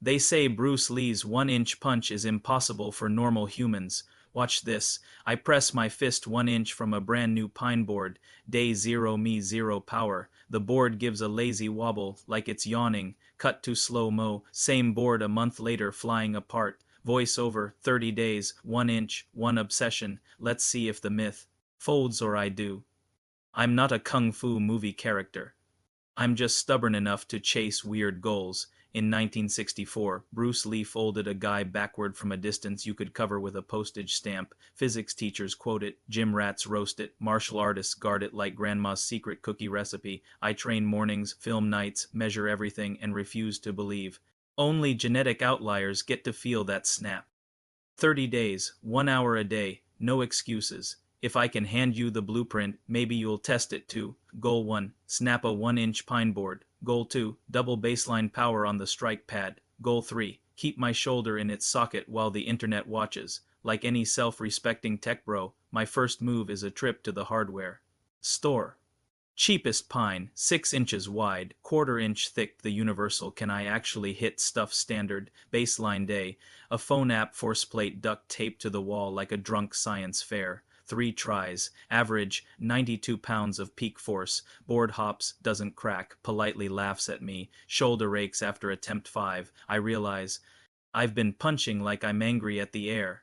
They say Bruce Lee's 1 inch punch is impossible for normal humans. Watch this. I press my fist 1 inch from a brand new pine board. Day 0 me 0 power. The board gives a lazy wobble, like it's yawning. Cut to slow-mo. Same board a month later flying apart. Voice over, 30 days, 1 inch, one obsession. Let's see if the myth folds or I do. I'm not a kung fu movie character. I'm just stubborn enough to chase weird goals. In 1964, Bruce Lee folded a guy backward from a distance you could cover with a postage stamp. Physics teachers quote it, gym rats roast it, martial artists guard it like grandma's secret cookie recipe. I train mornings, film nights, measure everything, and refuse to believe. Only genetic outliers get to feel that snap. 30 days, 1 hour a day, no excuses. If I can hand you the blueprint, maybe you'll test it too. Goal 1, snap a 1 inch pine board. Goal 2, double baseline power on the strike pad. Goal 3, keep my shoulder in its socket while the internet watches. Like any self-respecting tech bro, my first move is a trip to the hardware store. Cheapest pine, 6 inches wide, quarter-inch thick. The universal can I actually hit stuff standard, baseline day, a phone app force plate duct taped to the wall like a drunk science fair. 3 tries, average 92 pounds of peak force, board hops, doesn't crack, politely laughs at me, shoulder aches after attempt 5. I realize I've been punching like I'm angry at the air.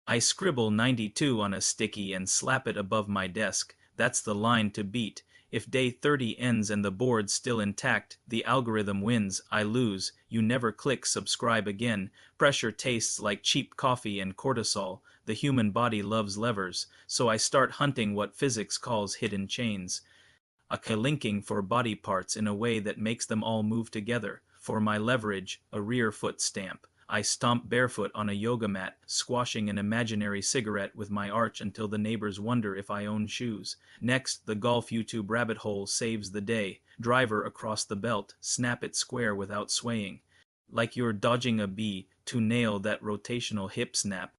I scribble 92 on a sticky and slap it above my desk. That's the line to beat. If day 30 ends and the board's still intact, the algorithm wins, I lose. You never click subscribe again. Pressure tastes like cheap coffee and cortisol. The human body loves levers, so I start hunting what physics calls hidden chains. A linking for body parts in a way that makes them all move together. For my leverage, a rear foot stamp. I stomp barefoot on a yoga mat, squashing an imaginary cigarette with my arch until the neighbors wonder if I own shoes. Next, the golf YouTube rabbit hole saves the day. Driver across the belt, snap it square without swaying. Like you're dodging a bee, to nail that rotational hip snap.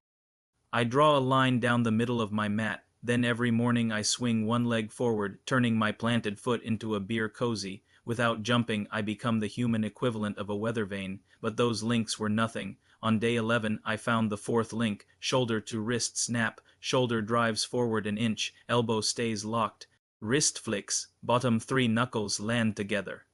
I draw a line down the middle of my mat, then every morning I swing one leg forward, turning my planted foot into a beer cozy. Without jumping, I become the human equivalent of a weather vane, but those links were nothing. On day 11, I found the fourth link, shoulder to wrist snap, shoulder drives forward an inch, elbow stays locked. Wrist flicks, bottom 3 knuckles land together.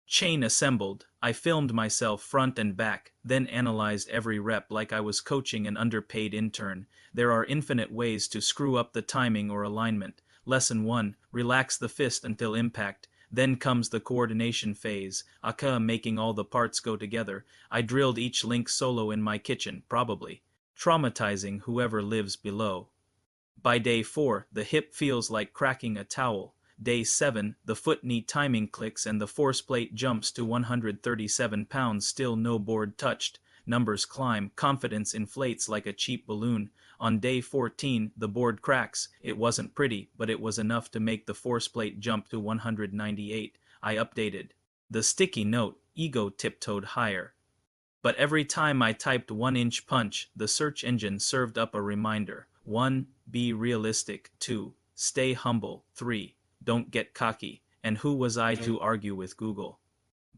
Chain assembled. I filmed myself front and back, then analyzed every rep like I was coaching an underpaid intern. There are infinite ways to screw up the timing or alignment. Lesson 1, relax the fist until impact. Then comes the coordination phase, aka making all the parts go together. I drilled each link solo in my kitchen, probably traumatizing whoever lives below. By day 4, the hip feels like cracking a towel. Day 7, the foot-knee timing clicks and the force plate jumps to 137 pounds, still no board touched. Numbers climb, confidence inflates like a cheap balloon. On day 14, the board cracks. It wasn't pretty, but it was enough to make the force plate jump to 198. I updated the sticky note, ego tiptoed higher. But every time I typed 1 inch punch, the search engine served up a reminder. 1. Be realistic. 2. Stay humble. 3. Don't get cocky. And who was I to argue with Google?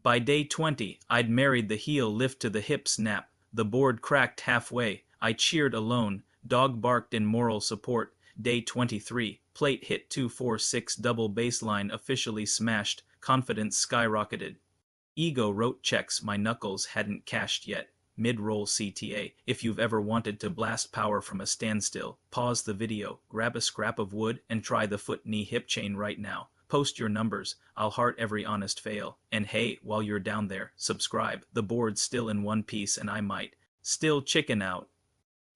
By day 20, I'd married the heel lift to the hip snap. The board cracked halfway. I cheered alone. Dog barked in moral support. Day 23, plate hit 246 double baseline officially smashed. Confidence skyrocketed. Ego wrote checks my knuckles hadn't cashed yet. Mid-roll CTA. If you've ever wanted to blast power from a standstill, pause the video, grab a scrap of wood, and try the foot-knee hip chain right now. Post your numbers. I'll heart every honest fail. And hey, while you're down there, subscribe. The board's still in one piece and I might still chicken out.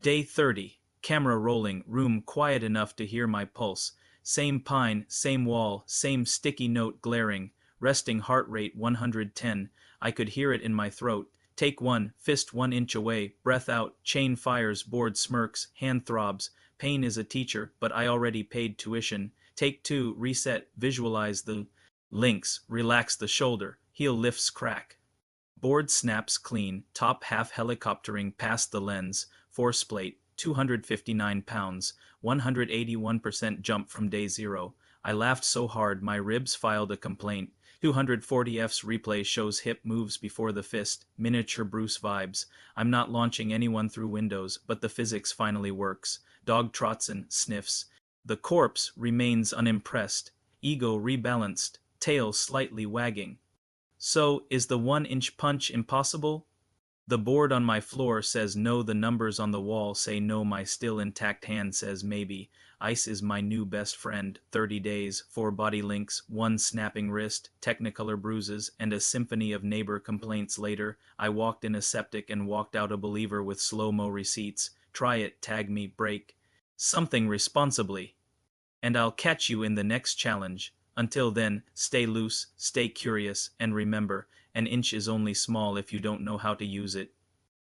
Day 30. Camera rolling, room quiet enough to hear my pulse. Same pine, same wall, same sticky note glaring. Resting heart rate 110. I could hear it in my throat. Take 1, fist 1 inch away, breath out, chain fires, board smirks, hand throbs. Pain is a teacher, but I already paid tuition. Take 2, reset, visualize the links, relax the shoulder, heel lifts crack. Board snaps clean, top half helicoptering past the lens, force plate, 259 pounds, 181% jump from day 0. I laughed so hard my ribs filed a complaint. 240F's replay shows hip moves before the fist, miniature Bruce vibes. I'm not launching anyone through windows, but the physics finally works. Dog trots and sniffs. The corpse remains unimpressed, ego rebalanced, tail slightly wagging. So, is the 1 inch punch impossible? The board on my floor says no, the numbers on the wall say no, my still intact hand says maybe. Ice is my new best friend, 30 days, 4 body links, 1 snapping wrist, technicolor bruises, and a symphony of neighbor complaints later. I walked in a septic and walked out a believer with slow-mo receipts. Try it, tag me, break. Something responsibly. And I'll catch you in the next challenge. Until then, stay loose, stay curious, and remember, an inch is only small if you don't know how to use it.